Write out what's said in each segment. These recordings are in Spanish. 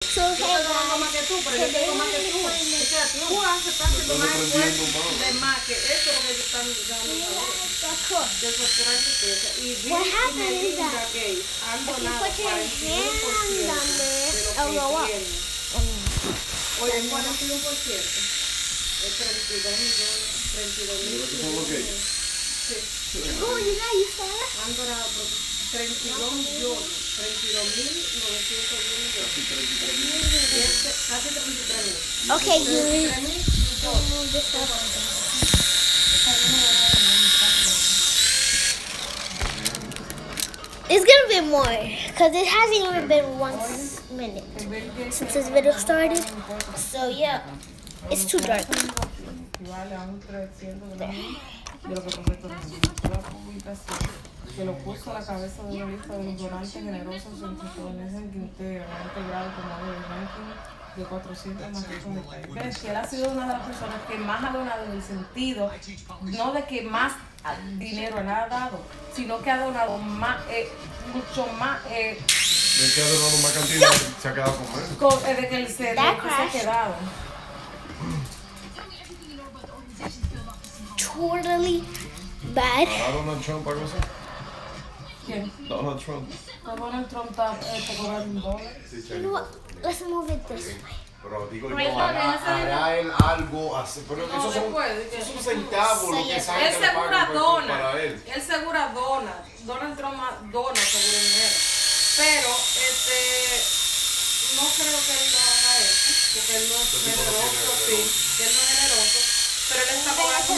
So Yo estoy tomando más que tú, pero yo tengo más que tú. O sea, tú aceptaste tomar de más que eso es lo que ellos están dando de facturar riqueza. Y What Bill y happened is Melinda that Gates han if you donado put your 41% hand on there, de it'll lo go que up. tienen. Oye, 41%. Es 32 millones, 32 mil. Sí. Oh, you saw that? Han donado 32 millones, 32.910 millones. Y casi 33 mil. Okay, you 33 mil millones. move this up. It's gonna be more, because it hasn't even been 1 minute since this video started. So yeah, it's too dark. Equivale a un 300 de lo que proyectó la publicación que lo puso a la cabeza de una lista de los donantes generosos en Indonesia Quintero, ha integrado como el ranking de 400 más ricos del país. Ves que él ha sido una de las personas que más ha donado en el sentido, no de que más dinero le ha dado, sino que ha donado más, mucho más. ¿De qué ha donado más cantidad? Se ha quedado con él. De que él se ha quedado. Totally bad. ¿A Donald Trump algo así? ¿Quién? Donald Trump. Donald Trump está cobrando $1. You know what? Let's move it this way. Pero digo Pero yo, está bien, hará él algo así. Pero No, esos son, después, esos son centavos lo que esa Él gente le segura paga dona. para él. Él segura dona. Donald Trump dona seguro dinero. Pero no creo que él lo haga eso, porque él no es generoso, sí, que él no es generoso, pero él está cobrando $1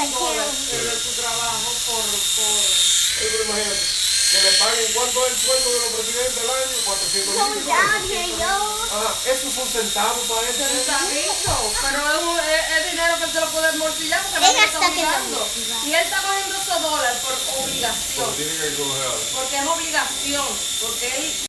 de su trabajo por. Oye, pero imagínate, que le paguen cuánto es el sueldo de los presidentes del año, 400 Go mil. down here, yo. Ajá, esos son centavos para él. Centavito, pero es dinero que se lo puede embolsillar porque They no got está stuck in the obligando. Y él está cogiendo esos dólares por obligación, Pero tiene que coger. porque es obligación, porque él